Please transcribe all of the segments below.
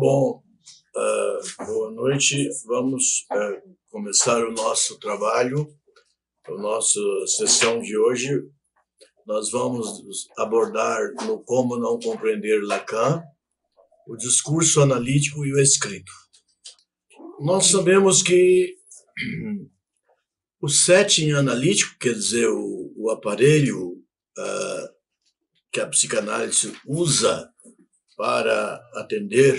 Bom, boa noite. Vamos começar o nosso trabalho, a nossa sessão de hoje. Nós vamos abordar no Como Não Compreender Lacan, o discurso analítico e o escrito. Nós sabemos que o setting analítico, quer dizer, o aparelho que a psicanálise usa para atender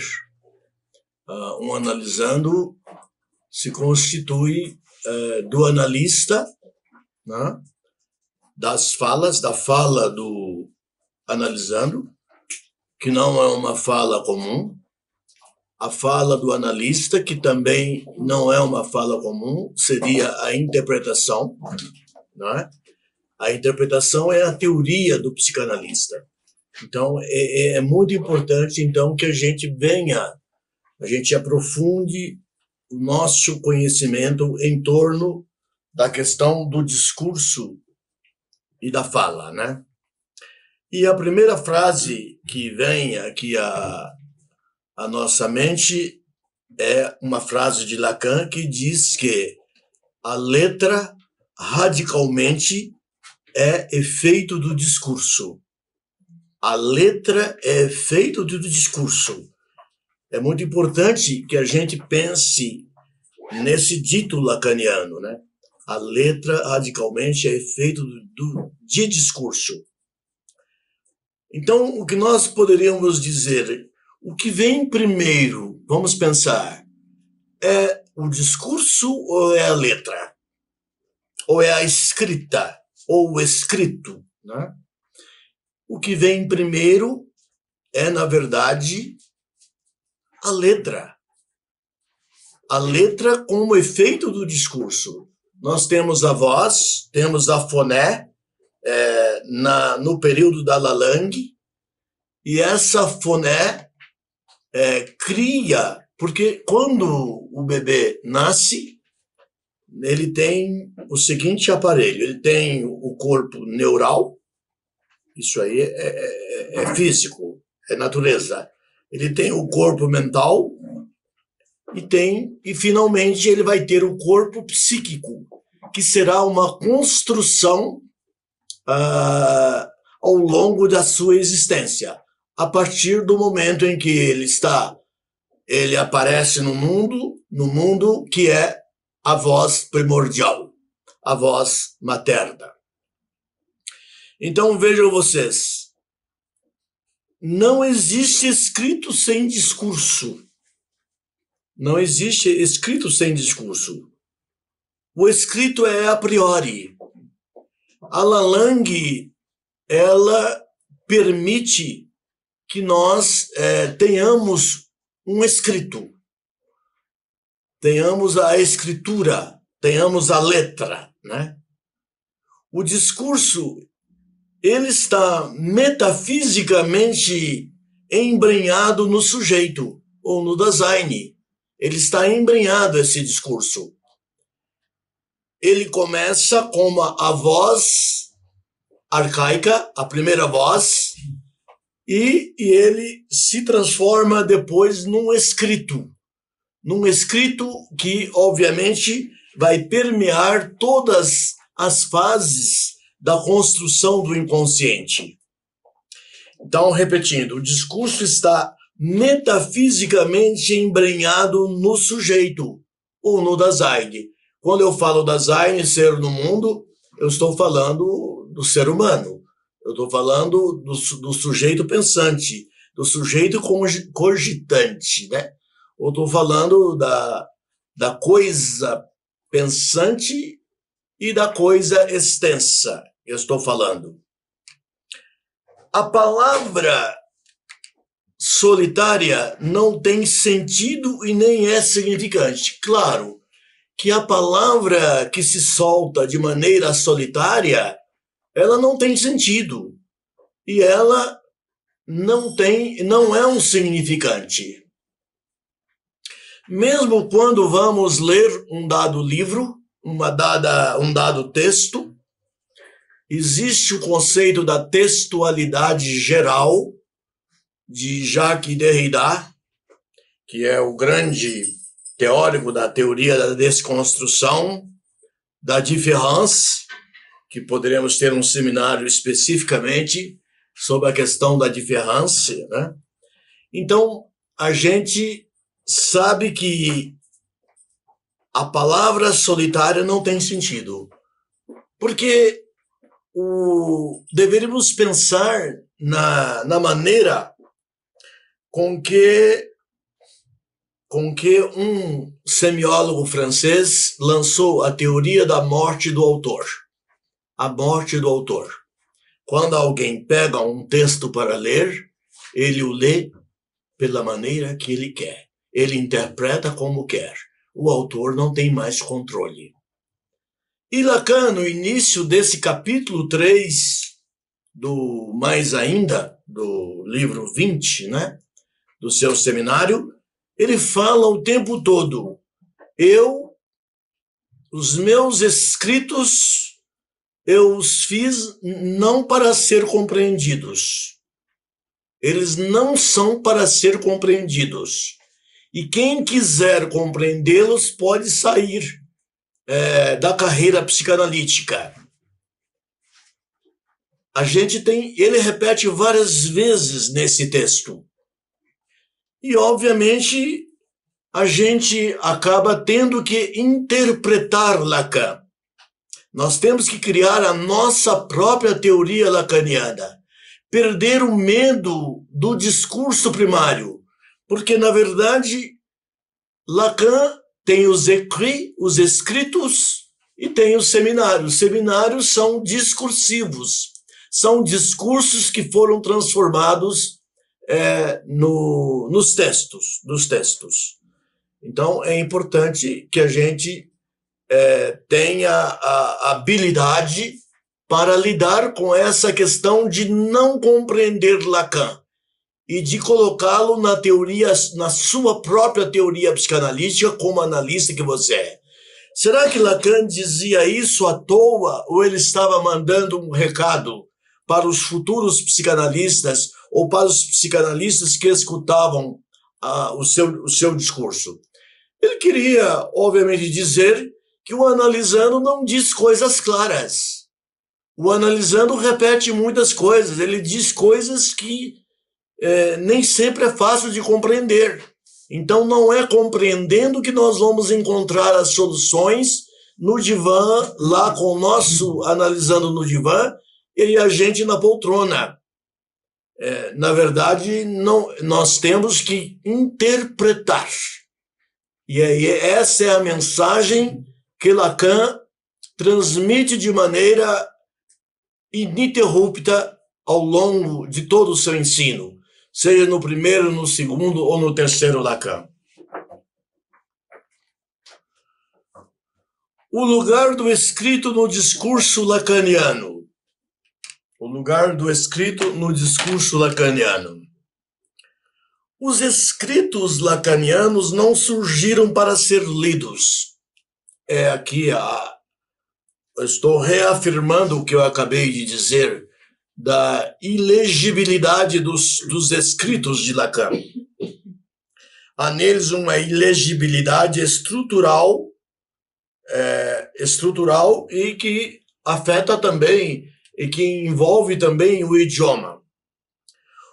um analisando, se constitui do analista, né, da fala do analisando, que não é uma fala comum, a fala do analista, que também não é uma fala comum, seria a interpretação, né? A interpretação é a teoria do psicanalista. Então, é muito importante, então, que a gente aprofunde o nosso conhecimento em torno da questão do discurso e da fala, né? E a primeira frase que vem aqui à nossa mente é uma frase de Lacan que diz que a letra radicalmente é efeito do discurso. A letra é efeito do discurso. É muito importante que a gente pense nesse dito lacaniano, né? A letra radicalmente é efeito de discurso. Então, o que nós poderíamos dizer, o que vem primeiro, vamos pensar, é o discurso ou é a letra? Ou é a escrita? Ou o escrito, né? O que vem primeiro é, na verdade, a letra. A letra como efeito do discurso. Nós temos a voz, temos a foné, no período da Lalande, e essa foné cria, porque quando o bebê nasce, ele tem o seguinte aparelho, ele tem o corpo neural, isso aí é físico, é natureza. Ele tem o corpo mental e finalmente ele vai ter o corpo psíquico, que será uma construção ao longo da sua existência, a partir do momento em que ele aparece no mundo que é a voz primordial, a voz materna. Então vejam vocês, não existe escrito sem discurso. Não existe escrito sem discurso. O escrito é a priori. A Lalande, ela permite que nós tenhamos um escrito, tenhamos a escritura, tenhamos a letra, né? O discurso, ele está metafisicamente embrenhado no sujeito, ou no Dasein. Ele está embrenhado, esse discurso. Ele começa com a voz arcaica, a primeira voz, e ele se transforma depois num escrito que, obviamente, vai permear todas as fases da construção do inconsciente. Então, repetindo, o discurso está metafisicamente embrenhado no sujeito, ou no Dasein. Quando eu falo Dasein, ser no mundo, eu estou falando do ser humano. Eu estou falando do sujeito pensante, do sujeito cogitante, né? Eu estou falando da coisa pensante e da coisa extensa. Eu estou falando. A palavra solitária não tem sentido e nem é significante. Claro que a palavra que se solta de maneira solitária, ela não tem sentido e ela não é um significante. Mesmo quando vamos ler um dado livro, um dado texto, existe o conceito da textualidade geral de Jacques Derrida, que é o grande teórico da teoria da desconstrução, da différance, que poderíamos ter um seminário especificamente sobre a questão da différance, né? Então, a gente sabe que a palavra solitária não tem sentido, porque deveríamos pensar na maneira com que um semiólogo francês lançou a teoria da morte do autor. A morte do autor. Quando alguém pega um texto para ler, ele o lê pela maneira que ele quer. Ele interpreta como quer. O autor não tem mais controle. E Lacan, no início desse capítulo 3, do Mais Ainda, do livro 20, né, do seu seminário, ele fala o tempo todo: os meus escritos, eu os fiz não para ser compreendidos. Eles não são para ser compreendidos. E quem quiser compreendê-los pode sair da carreira psicanalítica. Ele repete várias vezes nesse texto. E, obviamente, a gente acaba tendo que interpretar Lacan. Nós temos que criar a nossa própria teoria lacaniana. Perder o medo do discurso primário. Porque, na verdade, Lacan tem os escritos, e tem os seminários. Os seminários são discursivos. São discursos que foram transformados nos textos. Então, é importante que a gente tenha a habilidade para lidar com essa questão de não compreender Lacan e de colocá-lo na sua própria teoria psicanalítica como analista que você é. Será que Lacan dizia isso à toa ou ele estava mandando um recado para os futuros psicanalistas ou para os psicanalistas que escutavam o seu discurso? Ele queria, obviamente, dizer que o analisando não diz coisas claras. O analisando repete muitas coisas, ele diz coisas que nem sempre é fácil de compreender. Então, não é compreendendo que nós vamos encontrar as soluções no divã, lá com o nosso analisando no divã, e a gente na poltrona. Na verdade, nós temos que interpretar. E aí, essa é a mensagem que Lacan transmite de maneira ininterrupta ao longo de todo o seu ensino, seja no primeiro, no segundo ou no terceiro Lacan. O lugar do escrito no discurso lacaniano. O lugar do escrito no discurso lacaniano. Os escritos lacanianos não surgiram para ser lidos. Aqui eu estou reafirmando o que eu acabei de dizer da ilegibilidade dos escritos de Lacan. Há neles uma ilegibilidade estrutural e que afeta também e que envolve também o idioma.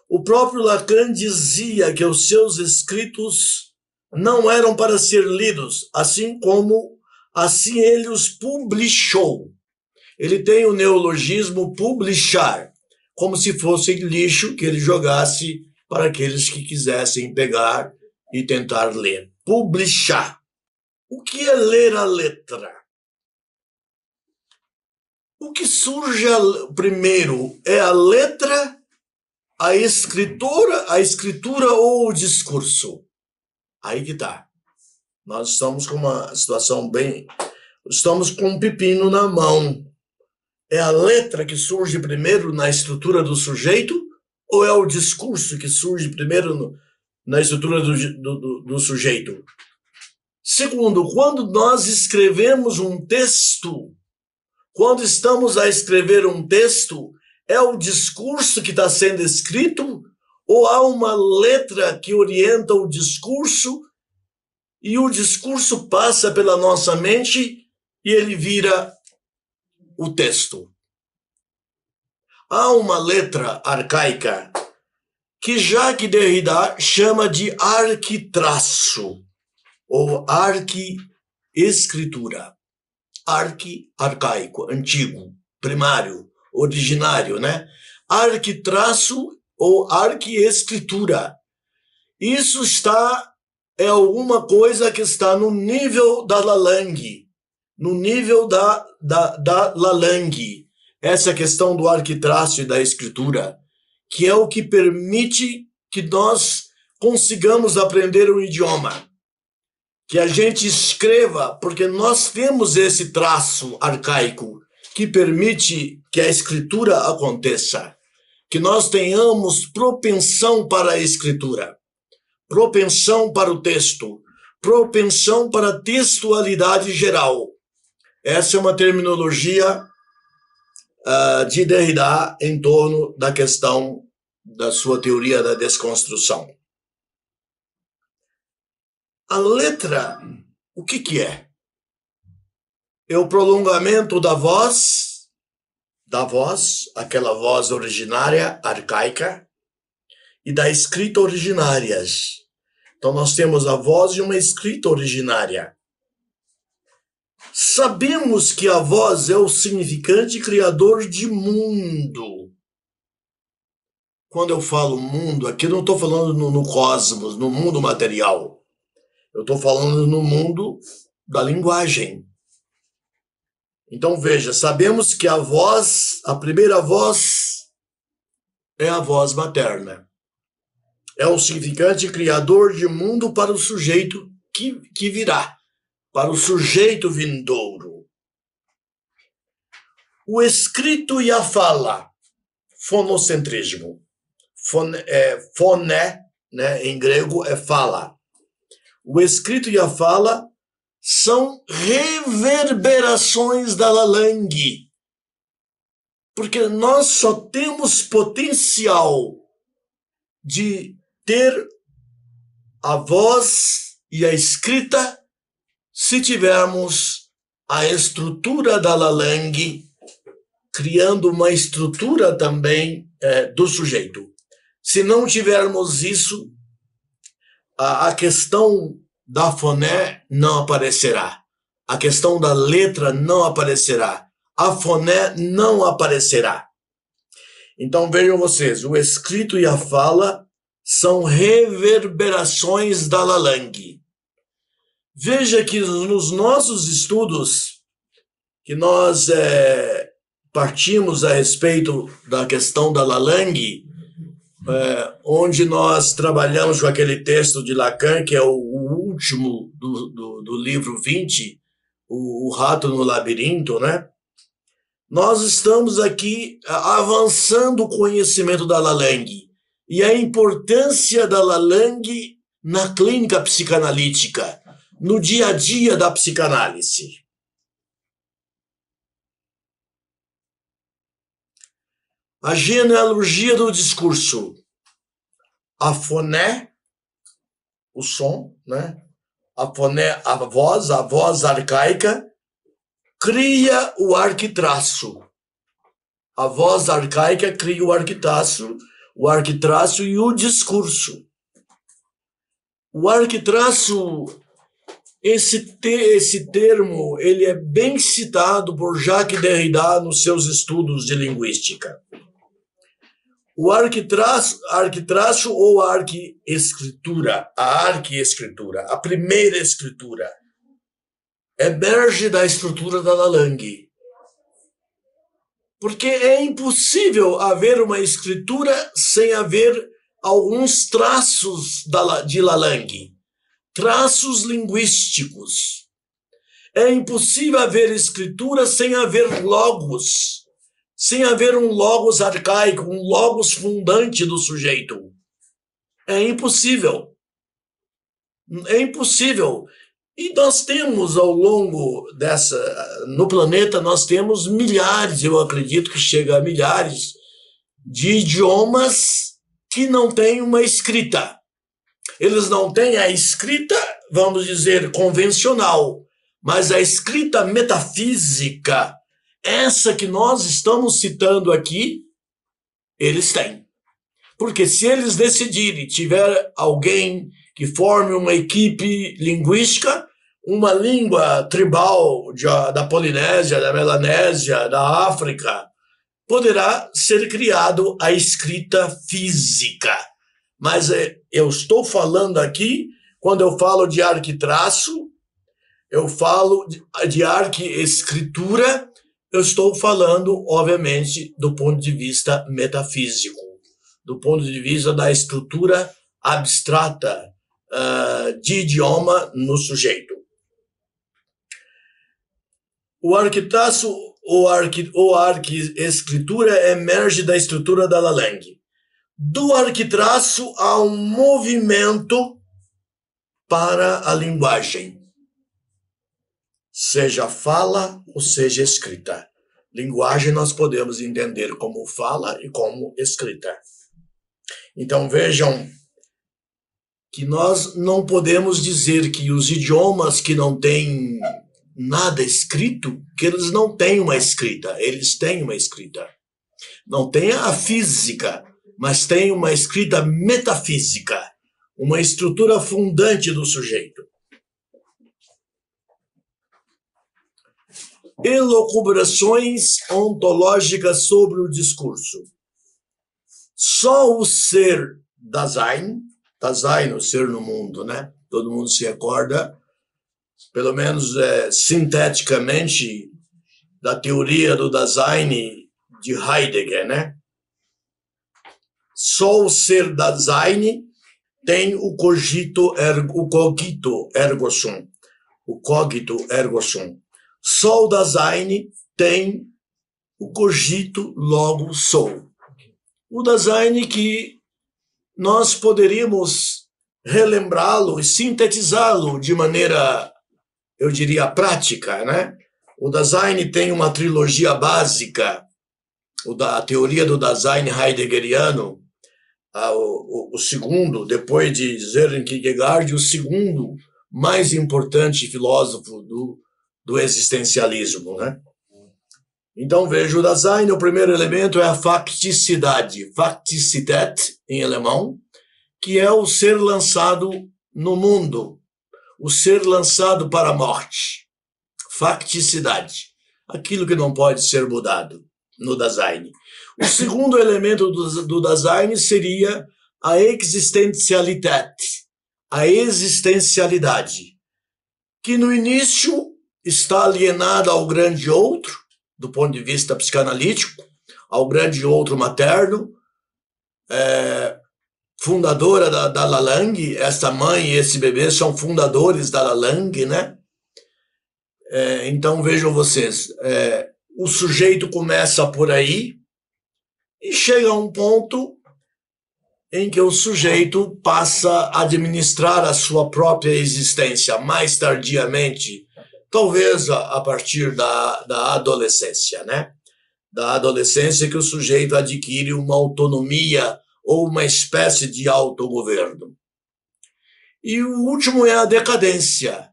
O próprio Lacan dizia que os seus escritos não eram para ser lidos, assim ele os publicou. Ele tem o neologismo publicar, como se fosse lixo que ele jogasse para aqueles que quisessem pegar e tentar ler. Publicar. O que é ler a letra? O que surge primeiro é a letra, a escritura ou o discurso? Aí que tá. Nós estamos com uma situação estamos com um pepino na mão. É a letra que surge primeiro na estrutura do sujeito ou é o discurso que surge primeiro na estrutura do sujeito? Segundo, quando nós escrevemos um texto, quando estamos a escrever um texto, é o discurso que está sendo escrito ou há uma letra que orienta o discurso e o discurso passa pela nossa mente e ele vira o texto. Há uma letra arcaica que Jacques Derrida chama de arquitraço ou arquiescritura. Arcaico, antigo, primário, originário, né? Arquitraço ou arquiescritura. Isso é alguma coisa que está no nível da Lalang, no nível da Lalang. Essa questão do arquitraço e da escritura, que é o que permite que nós consigamos aprender um idioma. Que a gente escreva, porque nós temos esse traço arcaico que permite que a escritura aconteça. Que nós tenhamos propensão para a escritura, propensão para o texto, propensão para a textualidade geral. Essa é uma terminologia de Derrida em torno da questão da sua teoria da desconstrução. A letra, o que é? É o prolongamento da voz, aquela voz originária, arcaica, e da escrita originárias. Então nós temos a voz e uma escrita originária. Sabemos que a voz é o significante criador de mundo. Quando eu falo mundo, aqui eu não estou falando no cosmos, no mundo material. Eu estou falando no mundo da linguagem. Então veja, sabemos que a voz, a primeira voz, é a voz materna. É o significante criador de mundo para o sujeito que virá. Para o sujeito vindouro. O escrito e a fala, fonocentrismo. Foné, né, em grego, é fala. O escrito e a fala são reverberações da Lalang. Porque nós só temos potencial de ter a voz e a escrita se tivermos a estrutura da Lalang, criando uma estrutura também do sujeito. Se não tivermos isso, a questão da foné não aparecerá. A questão da letra não aparecerá. A foné não aparecerá. Então vejam vocês, o escrito e a fala são reverberações da Lalang. Veja que nos nossos estudos, que nós partimos a respeito da questão da Lalang, onde nós trabalhamos com aquele texto de Lacan, que é o último do livro 20, o Rato no Labirinto, né? Nós estamos aqui avançando o conhecimento da Lalang e a importância da Lalang na clínica psicanalítica, no dia a dia da psicanálise. A genealogia do discurso. A foné, o som, né? A foné, a voz arcaica, cria o arquitraço. A voz arcaica cria o arquitraço e o discurso. O arquitraço, esse termo, ele é bem citado por Jacques Derrida nos seus estudos de linguística. O arquitraço ou a arquiescritura, a primeira escritura, emerge da estrutura da Lalang. Porque é impossível haver uma escritura sem haver alguns traços de Lalang, traços linguísticos. É impossível haver escritura sem haver logos, sem haver um logos arcaico, um logos fundante do sujeito. É impossível. É impossível. E nós temos ao longo no planeta, nós temos milhares, eu acredito que chega a milhares, de idiomas que não têm uma escrita. Eles não têm a escrita, vamos dizer, convencional, mas a escrita metafísica, essa que nós estamos citando aqui, eles têm. Porque se eles decidirem, tiver alguém que forme uma equipe linguística, uma língua tribal da Polinésia, da Melanésia, da África, poderá ser criado a escrita física. Mas eu estou falando aqui, quando eu falo de arquitraço, eu falo de arquiescritura, eu estou falando, obviamente, do ponto de vista metafísico, do ponto de vista da estrutura abstrata de idioma no sujeito. O arquitraço ou arquiescritura emerge da estrutura da Lalang. Do arquitraço há um movimento para a linguagem, seja fala ou seja escrita. Linguagem nós podemos entender como fala e como escrita. Então vejam que nós não podemos dizer que os idiomas que não têm nada escrito, que eles não têm uma escrita. Eles têm uma escrita. Não tem a física, mas tem uma escrita metafísica, uma estrutura fundante do sujeito. Elucubrações ontológicas sobre o discurso. Só o ser Dasein, o ser no mundo, né? Todo mundo se recorda, pelo menos sinteticamente, da teoria do Dasein de Heidegger, né? Só o ser Dasein tem o cogito ergo sum. O cogito ergo sum. Só o Dasein tem o cogito logo sou. O Dasein que nós poderíamos relembrá-lo e sintetizá-lo de maneira, eu diria, prática, né? O Dasein tem uma trilogia básica, a teoria do Dasein heideggeriano, o segundo, depois de Søren Kierkegaard, o segundo mais importante filósofo do existencialismo, né? Então, veja, o Dasein, o primeiro elemento é a facticidade, Fakticität em alemão, que é o ser lançado no mundo, o ser lançado para a morte. Facticidade, aquilo que não pode ser mudado no Dasein. O segundo elemento do Dasein seria a existencialidade, a existencialidade, que no início está alienada ao grande outro, do ponto de vista psicanalítico, ao grande outro materno, fundadora da Lalang. Essa mãe e esse bebê são fundadores da Lalang, né? Então vejam vocês, o sujeito começa por aí e chega a um ponto em que o sujeito passa a administrar a sua própria existência mais tardiamente, talvez a partir da adolescência, né? Da adolescência que o sujeito adquire uma autonomia ou uma espécie de autogoverno. E o último é a decadência.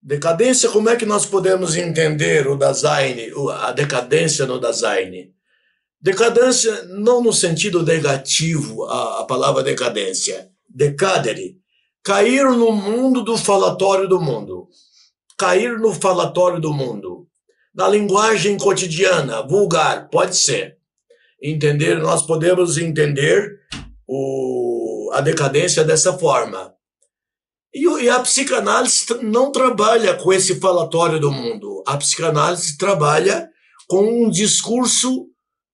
Decadência, como é que nós podemos entender o Dasein, a decadência no Dasein? Decadência não no sentido negativo, a palavra decadência. Decadere, cair no mundo do falatório do mundo. Cair no falatório do mundo. Na linguagem cotidiana, vulgar, pode ser. Nós podemos entender a decadência dessa forma. E a psicanálise não trabalha com esse falatório do mundo. A psicanálise trabalha com um discurso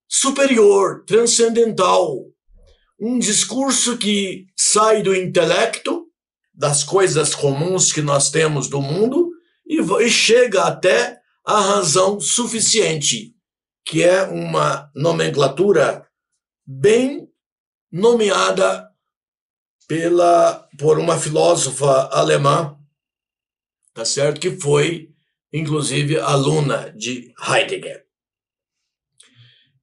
superior, transcendental. Um discurso que sai do intelecto, das coisas comuns que nós temos do mundo, e chega até a razão suficiente, que é uma nomenclatura bem nomeada por uma filósofa alemã, tá certo? Que foi, inclusive, aluna de Heidegger.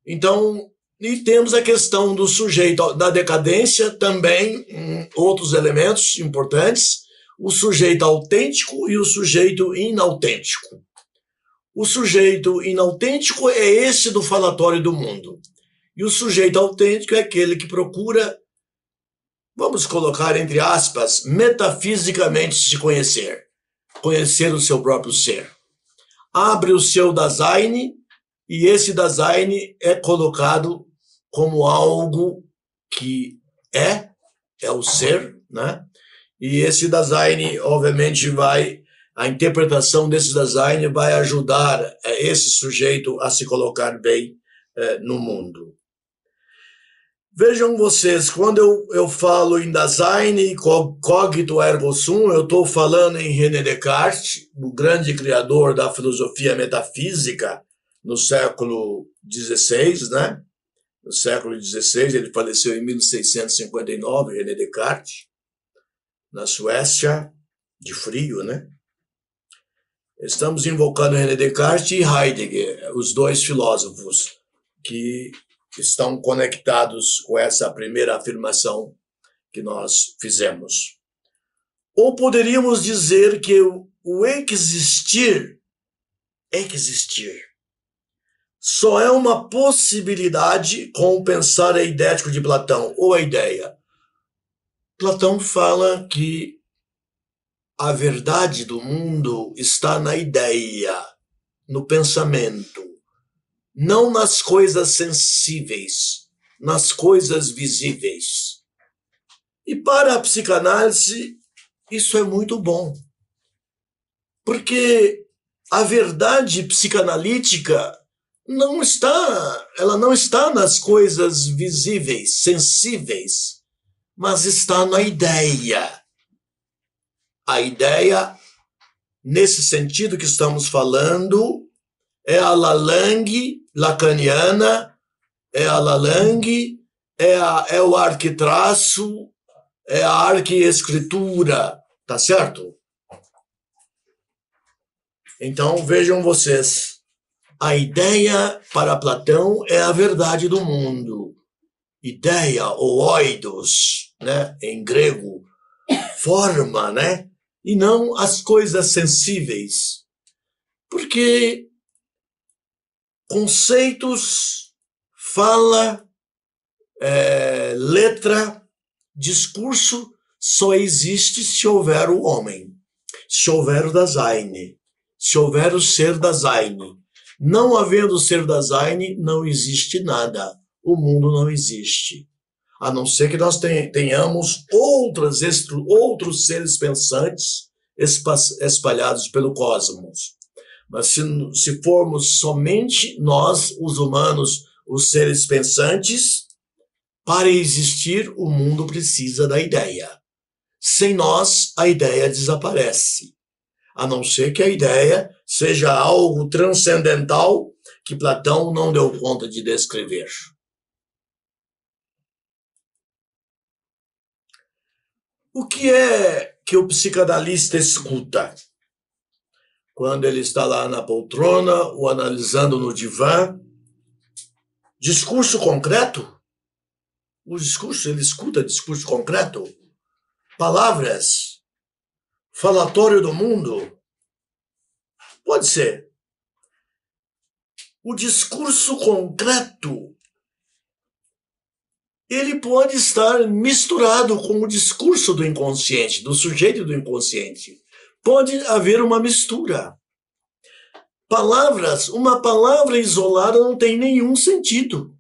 Então, E temos a questão do sujeito da decadência, também outros elementos importantes, o sujeito autêntico e o sujeito inautêntico. O sujeito inautêntico é esse do falatório do mundo. E o sujeito autêntico é aquele que procura, vamos colocar entre aspas, metafisicamente se conhecer. Conhecer o seu próprio ser. Abre o seu Dasein, e esse Dasein é colocado como algo que é o ser, né? E esse Dasein, obviamente, a interpretação desse Dasein vai ajudar esse sujeito a se colocar bem no mundo. Vejam vocês, quando eu falo em Dasein, cogito ergo sum, eu estou falando em René Descartes, o grande criador da filosofia metafísica no século XVI, né? No século XVI, ele faleceu em 1659, René Descartes, na Suécia, de frio, né? Estamos invocando René Descartes e Heidegger, os dois filósofos que estão conectados com essa primeira afirmação que nós fizemos. Ou poderíamos dizer que o existir só é uma possibilidade com o pensar eidético de Platão, ou a ideia. Platão fala que a verdade do mundo está na ideia, no pensamento, não nas coisas sensíveis, nas coisas visíveis. E para a psicanálise, isso é muito bom. Porque a verdade psicanalítica ela não está nas coisas visíveis, sensíveis, mas está na ideia. A ideia, nesse sentido que estamos falando, é a Lalang lacaniana, é a Lalang, é o arquitraço, é a arquiescritura, tá certo? Então vejam vocês, a ideia para Platão é a verdade do mundo. Ideia, ou oidos, né, em grego, forma, né, e não as coisas sensíveis. Porque conceitos, fala, letra, discurso só existe se houver o homem, se houver o Dasein, se houver o ser Dasein. Não havendo o ser Dasein, não existe nada. O mundo não existe. A não ser que nós tenhamos outros seres pensantes espalhados pelo cosmos. Mas se formos somente nós, os humanos, os seres pensantes, para existir, o mundo precisa da ideia. Sem nós, a ideia desaparece. A não ser que a ideia seja algo transcendental que Platão não deu conta de descrever. O que é que o psicanalista escuta? Quando ele está lá na poltrona ou analisando no divã, discurso concreto? Ele escuta discurso concreto? Palavras? Falatório do mundo? Pode ser. O discurso concreto, ele pode estar misturado com o discurso do inconsciente, do sujeito do inconsciente. Pode haver uma mistura. Uma palavra isolada não tem nenhum sentido.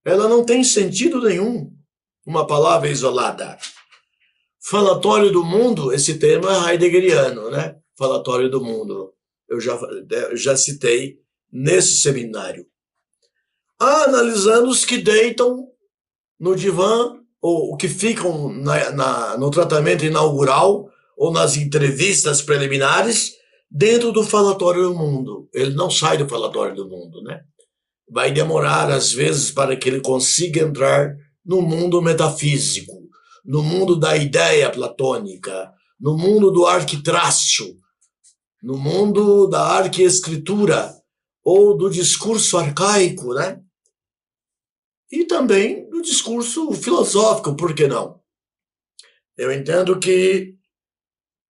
Ela não tem sentido nenhum, uma palavra isolada. Falatório do mundo, esse termo é heideggeriano, né? Falatório do mundo. Eu já citei nesse seminário. Analisando os que deitam no divã, ou que ficam no tratamento inaugural, ou nas entrevistas preliminares, dentro do falatório do mundo. Ele não sai do falatório do mundo, né? Vai demorar, às vezes, para que ele consiga entrar no mundo metafísico, no mundo da ideia platônica, no mundo do arquitrácio, no mundo da arquiescritura, ou do discurso arcaico, né? e também no discurso filosófico, por que não? Eu entendo que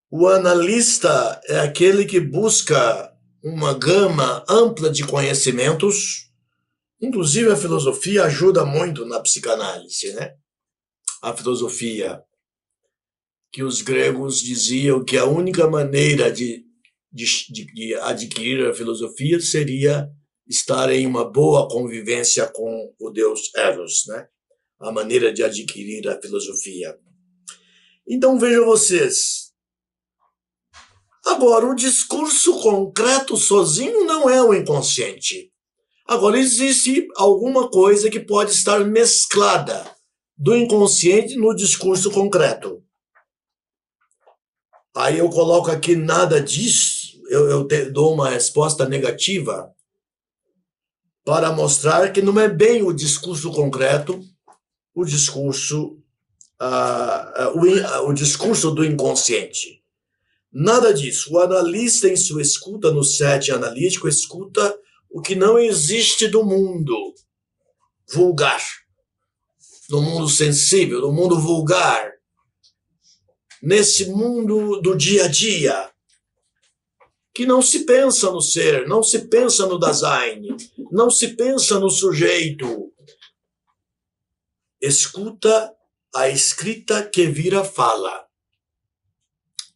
o analista é aquele que busca uma gama ampla de conhecimentos, inclusive a filosofia ajuda muito na psicanálise, né? A filosofia, que os gregos diziam que a única maneira de adquirir a filosofia seria estar em uma boa convivência com o deus Eros, né? A maneira de adquirir a filosofia. Então vejam vocês. Agora, o discurso concreto sozinho não é o inconsciente. Agora, existe alguma coisa que pode estar mesclada do inconsciente no discurso concreto. Aí eu coloco aqui nada disso, eu dou uma resposta negativa para mostrar que não é bem o discurso concreto, o discurso, o discurso do inconsciente. Nada disso. O analista, em sua escuta no set analítico, escuta o que não existe do mundo vulgar, no mundo sensível, no mundo vulgar, nesse mundo do dia a dia, que não se pensa no ser, não se pensa no Dasein, não se pensa no sujeito. Escuta a escrita que vira fala.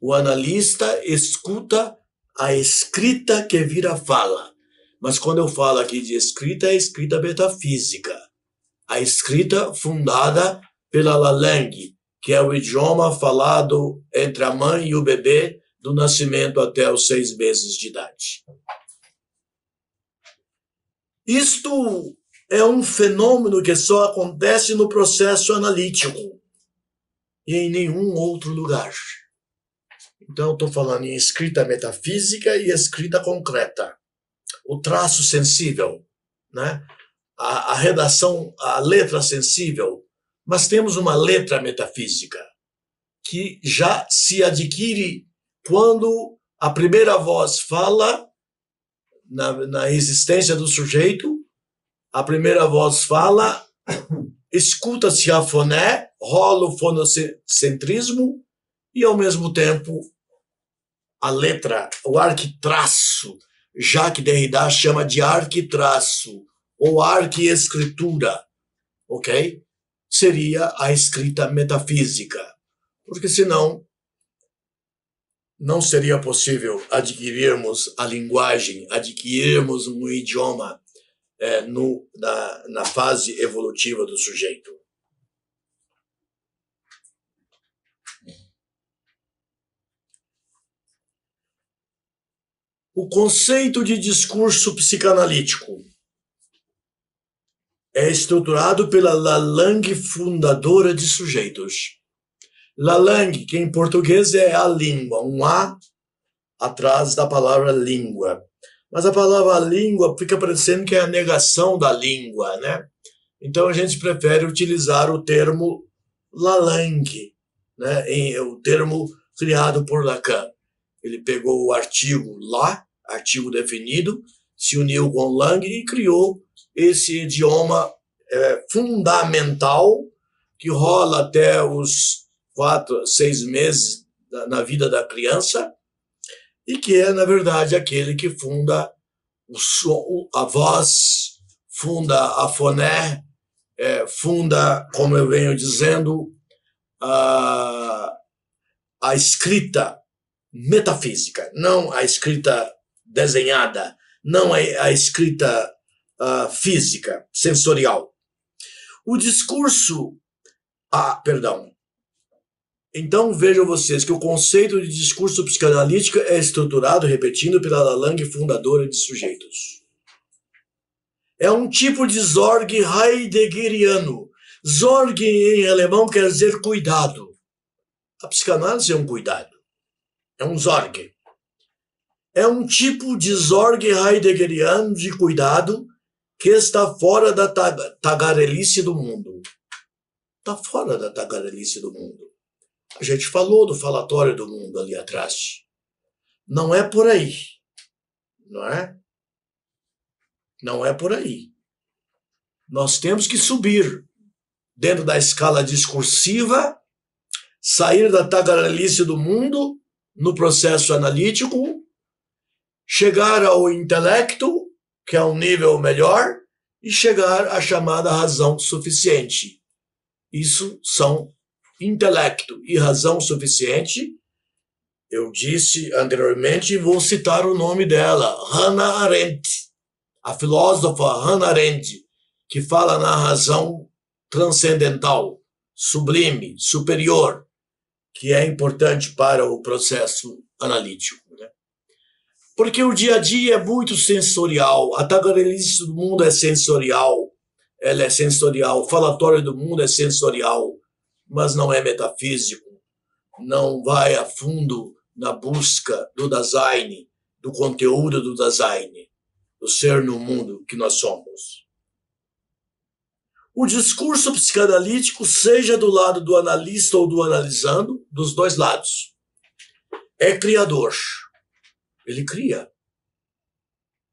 O analista escuta a escrita que vira fala. Mas quando eu falo aqui de escrita, é escrita metafísica. A escrita fundada pela Lalang, que é o idioma falado entre a mãe e o bebê do nascimento até os 6 meses de idade. Isto é um fenômeno que só acontece no processo analítico e em nenhum outro lugar. Então, eu estou falando em escrita metafísica e escrita concreta. O traço sensível, né? A redação, a letra sensível. Mas temos uma letra metafísica que já se adquire quando a primeira voz fala na existência do sujeito, a primeira voz fala, escuta-se a foné, rola o fonocentrismo e, ao mesmo tempo, a letra, o arquitraço, Jacques Derrida chama de arquitraço ou arquiescritura, ok? Seria a escrita metafísica, porque senão não seria possível adquirirmos a linguagem, adquirirmos um idioma na fase evolutiva do sujeito. O conceito de discurso psicanalítico é estruturado pela Lalang, fundadora de sujeitos. Lalang, que em português é a língua, um A atrás da palavra língua. Mas a palavra língua fica parecendo que é a negação da língua, né? Então a gente prefere utilizar o termo Lalang, né? O termo criado por Lacan. Ele pegou o artigo lá, artigo definido, se uniu com Lang e criou esse idioma fundamental que rola até os 4, 6 meses na vida da criança e que é, na verdade, aquele que funda a voz, funda a foné, funda, como eu venho dizendo, a escrita metafísica, não a escrita desenhada, não a escrita física, sensorial. O discurso... perdão. Então vejam vocês que o conceito de discurso psicanalítico é estruturado, repetindo, pela Lalang, fundadora de sujeitos. É um tipo de Sorge heideggeriano. Sorge em alemão quer dizer cuidado. A psicanálise é um cuidado. É um Sorge. É um tipo de Sorge heideggeriano de cuidado que está fora da tagarelice do mundo. Está fora da tagarelice do mundo. A gente falou do falatório do mundo ali atrás. Não é por aí. Não é? Não é por aí. Nós temos que subir dentro da escala discursiva, sair da tagarelice do mundo no processo analítico, chegar ao intelecto, que é um nível melhor, e chegar à chamada razão suficiente. Isso são intelecto e razão suficiente. Eu disse anteriormente e vou citar o nome dela, Hannah Arendt, a filósofa Hannah Arendt, que fala na razão transcendental, sublime, superior, que é importante para o processo analítico. Né? Porque o dia a dia é muito sensorial, a tagarelice do mundo é sensorial, ela é sensorial, o falatório do mundo é sensorial, mas não é metafísico, não vai a fundo na busca do Dasein, do conteúdo do Dasein, do ser no mundo que nós somos. O discurso psicanalítico, seja do lado do analista ou do analisando, dos dois lados, é criador. Ele cria,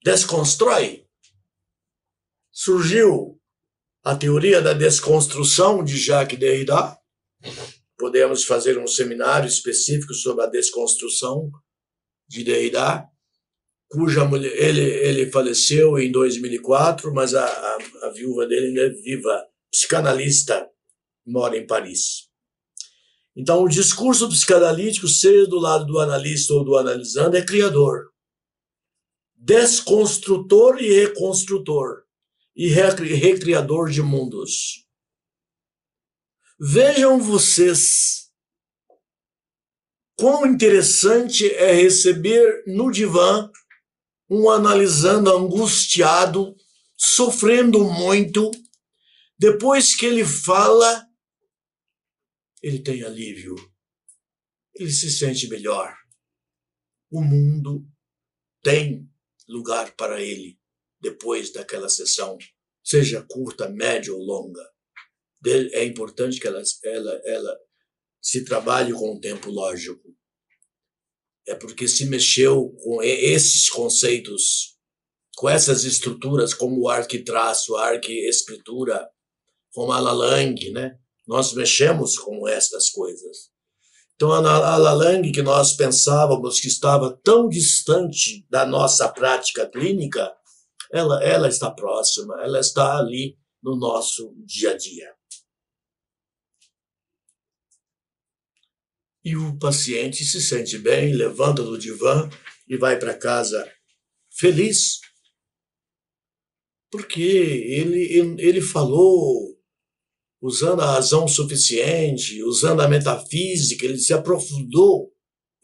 desconstrói. Surgiu a teoria da desconstrução de Jacques Derrida. Podemos fazer um seminário específico sobre a desconstrução de Derrida, cuja mulher, ele faleceu em 2004, mas a viúva dele ainda é viva, psicanalista, mora em Paris. Então, o discurso psicanalítico, seja do lado do analista ou do analisando, é criador, desconstrutor e reconstrutor, e recriador de mundos. Vejam vocês quão interessante é receber no divã um analisando angustiado, sofrendo muito. Depois que ele fala, ele tem alívio, ele se sente melhor. O mundo tem lugar para ele depois daquela sessão, seja curta, média ou longa. É importante que ela se trabalhe com o tempo lógico. É porque se mexeu com esses conceitos, com essas estruturas, como o arquitraço, a arquiescritura, como a Lalang, né? Nós mexemos com estas coisas. Então, a Lalang, que nós pensávamos que estava tão distante da nossa prática clínica, ela está próxima, ela está ali no nosso dia a dia. E o paciente se sente bem, levanta do divã e vai para casa feliz, porque ele falou usando a razão suficiente, usando a metafísica, ele se aprofundou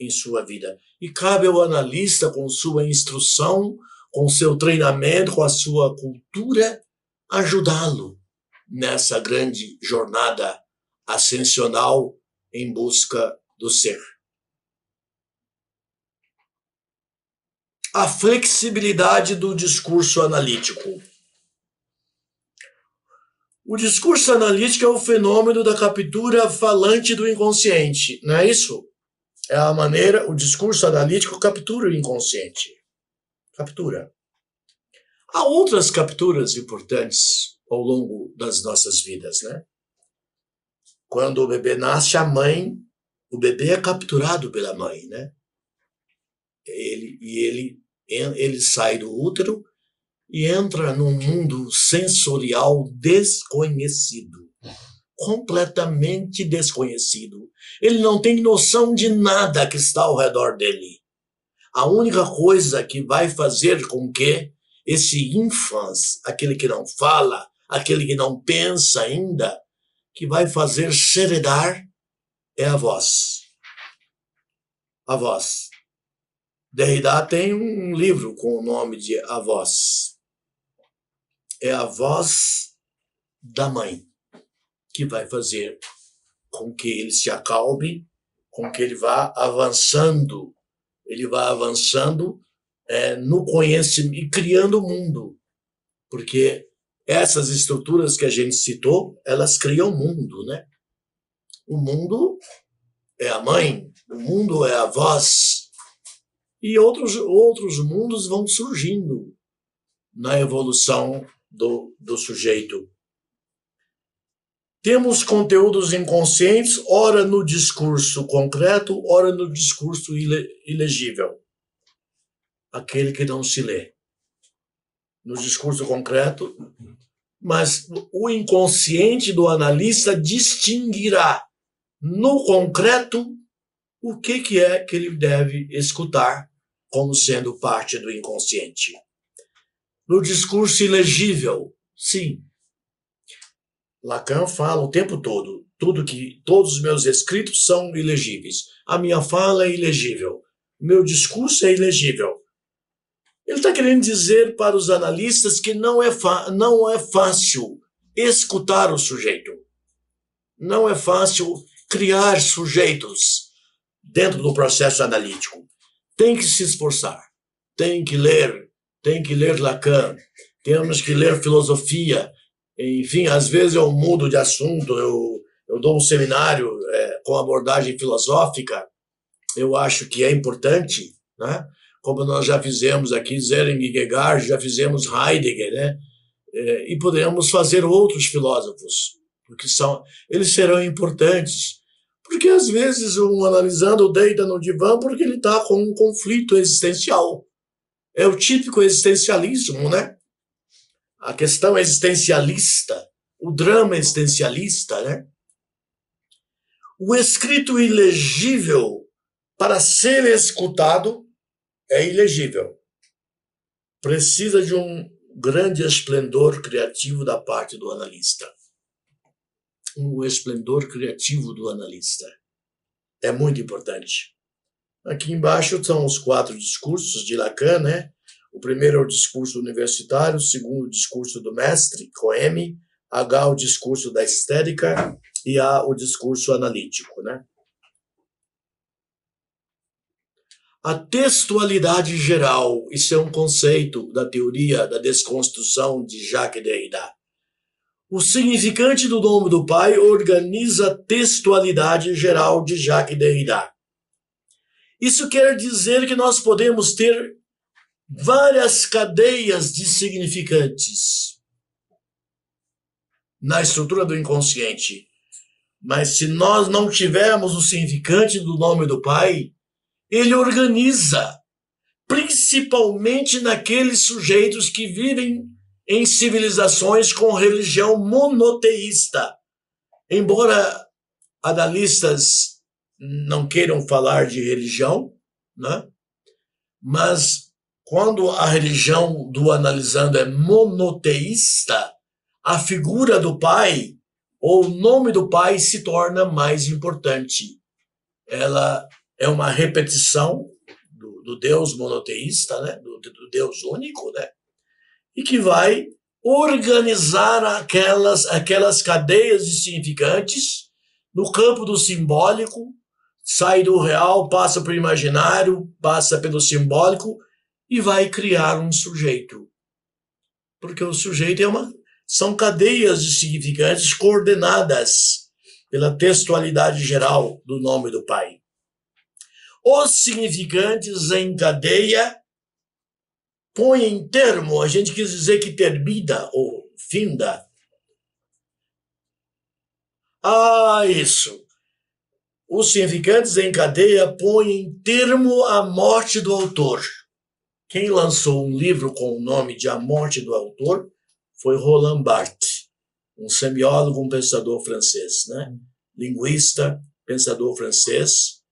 em sua vida. E cabe ao analista, com sua instrução, com seu treinamento, com a sua cultura, ajudá-lo nessa grande jornada ascensional em busca do ser. A flexibilidade do discurso analítico. O discurso analítico é o fenômeno da captura falante do inconsciente, não é isso? É a maneira, o discurso analítico captura o inconsciente. Captura. Há outras capturas importantes ao longo das nossas vidas, né? Quando o bebê nasce, o bebê é capturado pela mãe, né? Ele sai do útero e entra num mundo sensorial desconhecido, completamente desconhecido. Ele não tem noção de nada que está ao redor dele. A única coisa que vai fazer com que esse infans, aquele que não fala, aquele que não pensa ainda, que vai fazer seredar é a voz. A voz. Derrida tem um livro com o nome de A Voz. É a voz da mãe que vai fazer com que ele se acalme, com que ele vá avançando. Ele vai avançando no conhecimento e criando o mundo. Porque essas estruturas que a gente citou, elas criam o mundo, né? O mundo é a mãe, o mundo é a voz. E outros mundos vão surgindo na evolução do sujeito. Temos conteúdos inconscientes, ora no discurso concreto, ora no discurso ilegível. Aquele que não se lê. No discurso concreto, mas o inconsciente do analista distinguirá no concreto o que é que ele deve escutar como sendo parte do inconsciente. No discurso ilegível, sim. Lacan fala o tempo todo, todos os meus escritos são ilegíveis. A minha fala é ilegível. Meu discurso é ilegível. Ele está querendo dizer para os analistas que não é fácil escutar o sujeito. Não é fácil criar sujeitos dentro do processo analítico. Tem que se esforçar, tem que ler Lacan, temos que ler filosofia. Enfim, às vezes eu mudo de assunto, eu dou um seminário com abordagem filosófica, eu acho que é importante, né? Como nós já fizemos aqui, Kierkegaard, já fizemos Heidegger, né? E podemos fazer outros filósofos, porque eles serão importantes, porque às vezes um analisando deita no divã porque ele está com um conflito existencial. É o típico existencialismo, né? A questão existencialista, o drama existencialista, né? O escrito ilegível, para ser escutado, é ilegível. Precisa de um grande esplendor criativo da parte do analista. Um esplendor criativo do analista. É muito importante. Aqui embaixo são os 4 discursos de Lacan, né? O primeiro é o discurso universitário, o segundo o discurso do mestre, Coeme, H o discurso da estética e A o discurso analítico, né? A textualidade geral, isso é um conceito da teoria da desconstrução de Jacques Derrida. O significante do nome do Pai organiza a textualidade geral de Jacques Derrida. Isso quer dizer que nós podemos ter várias cadeias de significantes na estrutura do inconsciente. Mas se nós não tivermos o significante do nome do Pai, ele organiza, principalmente naqueles sujeitos que vivem em civilizações com religião monoteísta. Embora analistas não queiram falar de religião, né? Mas quando a religião do analisando é monoteísta, a figura do Pai, ou o nome do Pai, se torna mais importante. Ela é uma repetição do Deus monoteísta, né? do Deus único, né? E que vai organizar aquelas cadeias de significantes no campo do simbólico, sai do real, passa para o imaginário, passa pelo simbólico e vai criar um sujeito. Porque o sujeito são cadeias de significantes coordenadas pela textualidade geral do nome do Pai. Os significantes em cadeia põem em termo, a gente quis dizer que termina ou finda. Isso. Os significantes em cadeia põem em termo a morte do autor. Quem lançou um livro com o nome de A Morte do Autor foi Roland Barthes, um semiólogo, um pensador francês, né? Linguista, pensador francês,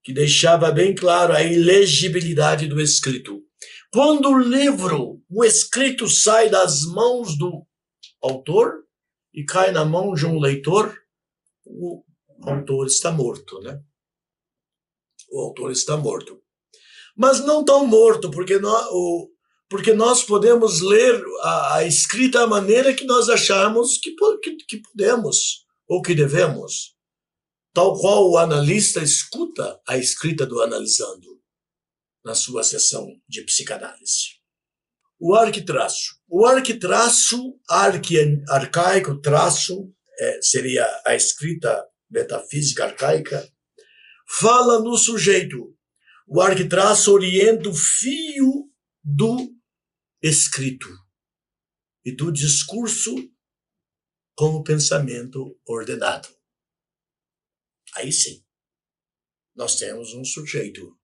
que deixava bem claro a ilegibilidade do escrito. Quando o escrito sai das mãos do autor e cai na mão de um leitor, o autor está morto, né? O autor está morto. Mas não tão morto, porque nós podemos ler a escrita da maneira que nós acharmos que podemos ou que devemos. Tal qual o analista escuta a escrita do analisando na sua sessão de psicanálise. O arquitraço. O arquitraço, arcaico, traço, seria a escrita metafísica arcaica, fala no sujeito. O arquitraço orienta o fio do escrito. e do discurso como pensamento ordenado. Aí sim, nós temos um sujeito.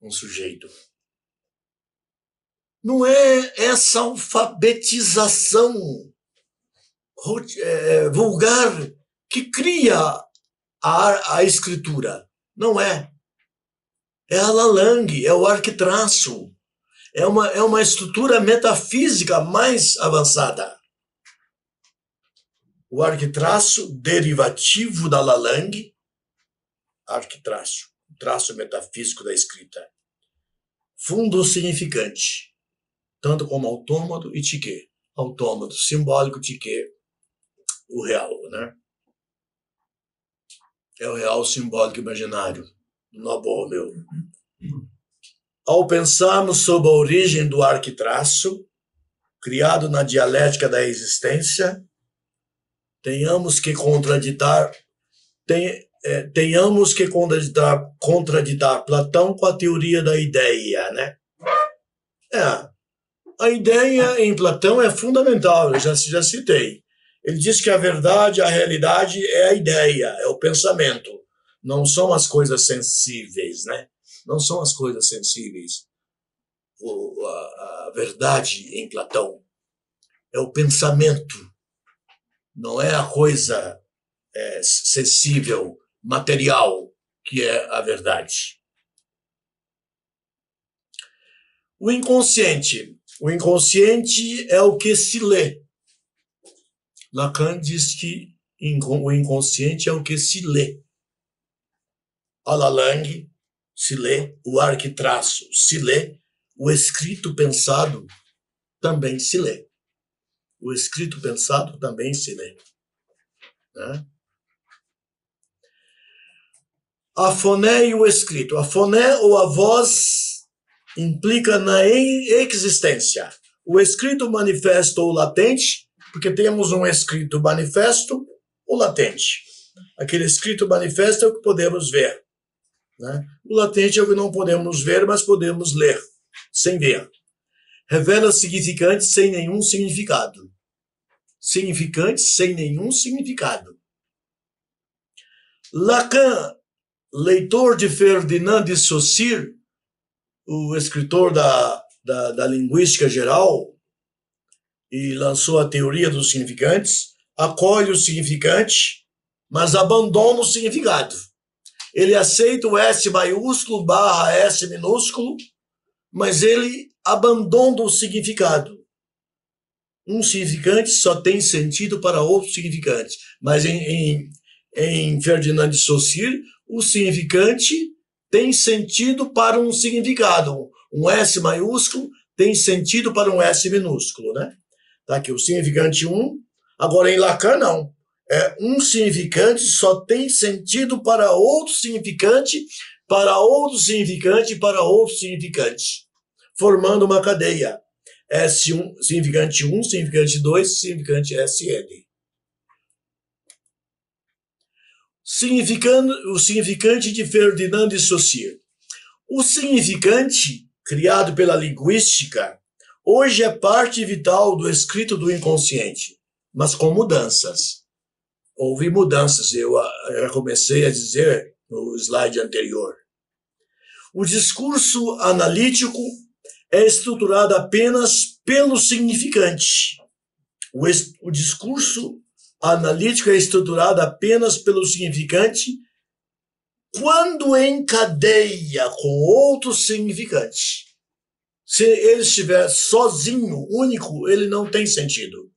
Um sujeito. Não é essa alfabetização vulgar que cria a escritura. Não é. É a Lalang, é o arquitraço. É uma estrutura metafísica mais avançada. O arquitraço derivativo da Lalang, arquitraço, traço metafísico da escrita. Fundo significante, tanto como autômato e tique. Autômato simbólico, tique, o real, né? É o real simbólico imaginário. Não é bom, meu. Ao pensarmos sobre a origem do arquitraço, criado na dialética da existência, tenhamos que contraditar Platão com a teoria da ideia, né? A ideia em Platão é fundamental, eu já citei. Ele diz que a verdade, a realidade é a ideia, é o pensamento. Não são as coisas sensíveis, né? Não são as coisas sensíveis. A verdade em Platão é o pensamento, não é a coisa sensível, material, que é a verdade. O inconsciente é o que se lê. Lacan diz que o inconsciente é o que se lê. A Lalang se lê, o arquitraço se lê, o escrito pensado também se lê. O escrito pensado também se lê. Né? A foné e o escrito. A foné ou a voz implica na existência. O escrito manifesto ou latente, porque temos um escrito manifesto ou latente. Aquele escrito manifesto é o que podemos ver. Né? O latente é o que não podemos ver, mas podemos ler, sem ver. Revela significantes sem nenhum significado. Significantes sem nenhum significado. Lacan, leitor de Ferdinand de Saussure, o escritor da linguística geral, e lançou a teoria dos significantes, acolhe o significante, mas abandona o significado. Ele aceita o S maiúsculo barra S minúsculo, mas ele abandona o significado. Um significante só tem sentido para outro significante. Mas em Ferdinand de Saussure, o significante tem sentido para um significado. Um S maiúsculo tem sentido para um S minúsculo, né? Tá aqui o significante 1. Agora em Lacan, não. Um significante só tem sentido para outro significante, para outro significante, para outro significante, formando uma cadeia. S1, significante 1, significante 2, significante SN. O significante de Ferdinand de Saussure. O significante, criado pela linguística, hoje é parte vital do escrito do inconsciente, mas com mudanças. Houve mudanças, eu já comecei a dizer no slide anterior. O discurso analítico é estruturado apenas pelo significante. O discurso analítico é estruturado apenas pelo significante quando em cadeia com outro significante. Se ele estiver sozinho, único, ele não tem sentido.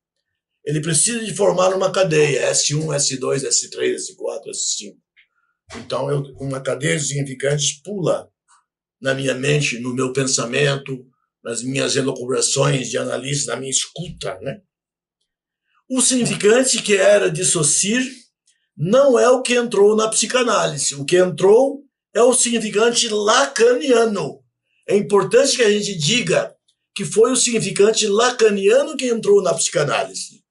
Ele precisa de formar uma cadeia, S1, S2, S3, S4, S5. Então, uma cadeia de significantes pula na minha mente, no meu pensamento, nas minhas elucubrações de analista, na minha escuta, né? O significante que era de Saussure não é o que entrou na psicanálise. O que entrou é o significante lacaniano. É importante que a gente diga que foi o significante lacaniano que entrou na psicanálise.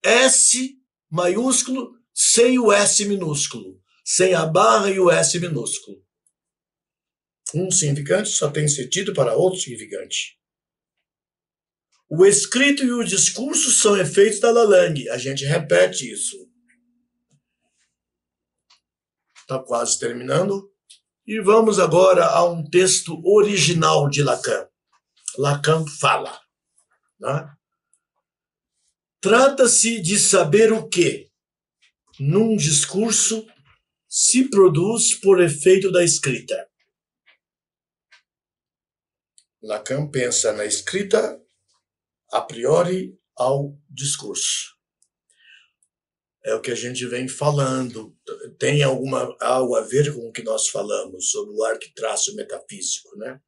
S maiúsculo sem o S minúsculo, sem a barra e o S minúsculo. Um significante só tem sentido para outro significante. O escrito e o discurso são efeitos da Lalande. A gente repete isso. Está quase terminando. E vamos agora a um texto original de Lacan. Lacan fala, né? Trata-se de saber o que, num discurso, se produz por efeito da escrita. Lacan pensa na escrita a priori ao discurso. É o que a gente vem falando. Tem algo a ver com o que nós falamos sobre o arquitraço metafísico, né?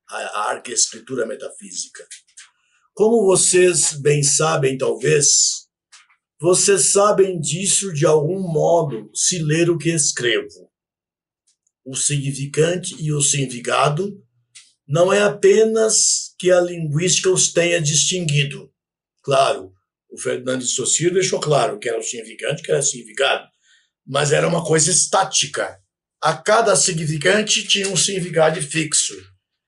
A arquescritura metafísica. Como vocês bem sabem, talvez, vocês sabem disso de algum modo se ler o que escrevo. O significante e o significado não é apenas que a linguística os tenha distinguido. Claro, o Ferdinand de Saussure deixou claro que era o significante, que era o significado, mas era uma coisa estática. A cada significante tinha um significado fixo.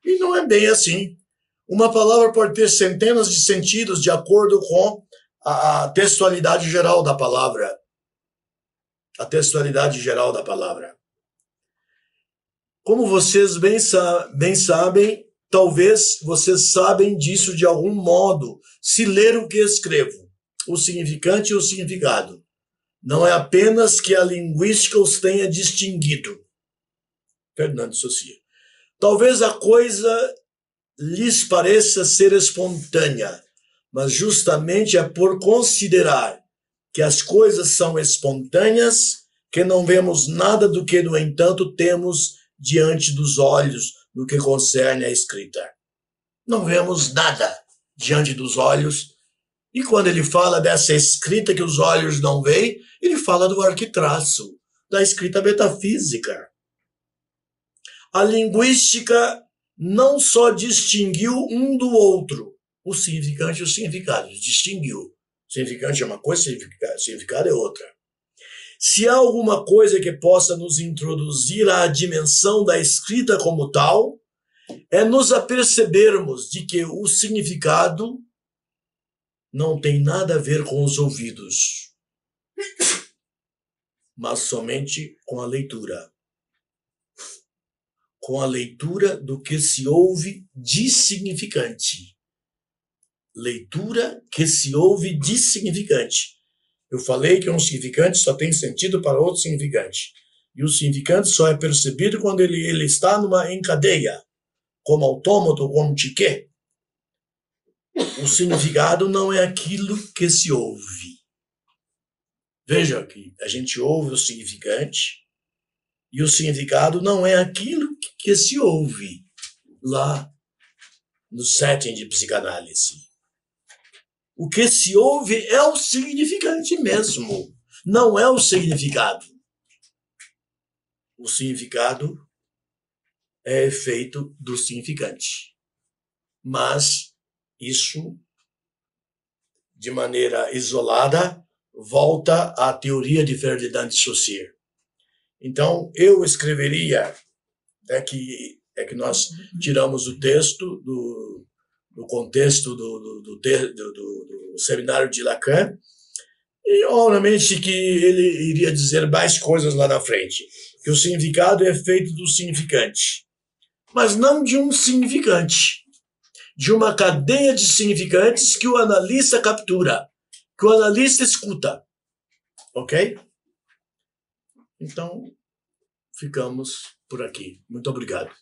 E não é bem assim. Uma palavra pode ter centenas de sentidos de acordo com a textualidade geral da palavra. A textualidade geral da palavra. Como vocês bem sabem, talvez vocês sabem disso de algum modo, se ler o que escrevo, o significante e o significado. Não é apenas que a linguística os tenha distinguido. Ferdinand de Saussure. Talvez a coisa lhes pareça ser espontânea, mas justamente é por considerar que as coisas são espontâneas que não vemos nada do que, no entanto, temos diante dos olhos no que concerne à escrita. Não vemos nada diante dos olhos. E quando ele fala dessa escrita que os olhos não veem, ele fala do arquitraço, da escrita metafísica. A linguística não só distinguiu um do outro, o significante e o significado, distinguiu. O significante é uma coisa, o significado é outra. Se há alguma coisa que possa nos introduzir à dimensão da escrita como tal, é nos apercebermos de que o significado não tem nada a ver com os ouvidos, mas somente com a leitura. Com a leitura do que se ouve de significante. Leitura que se ouve de significante. Eu falei que um significante só tem sentido para outro significante. E o significante só é percebido quando ele está em cadeia, como autômato, como tique. O significado não é aquilo que se ouve. Veja que a gente ouve o significante e o significado não é aquilo que se ouve lá no setting de psicanálise. O que se ouve é o significante mesmo, não é o significado. O significado é efeito do significante. Mas isso, de maneira isolada, volta à teoria de Ferdinand de Saussure. Então, eu escreveria, é que nós tiramos o texto do contexto do seminário de Lacan, e obviamente que ele iria dizer mais coisas lá na frente, que o significado é feito do significante, mas não de um significante, de uma cadeia de significantes que o analista captura, que o analista escuta, ok? Então, ficamos por aqui. Muito obrigado.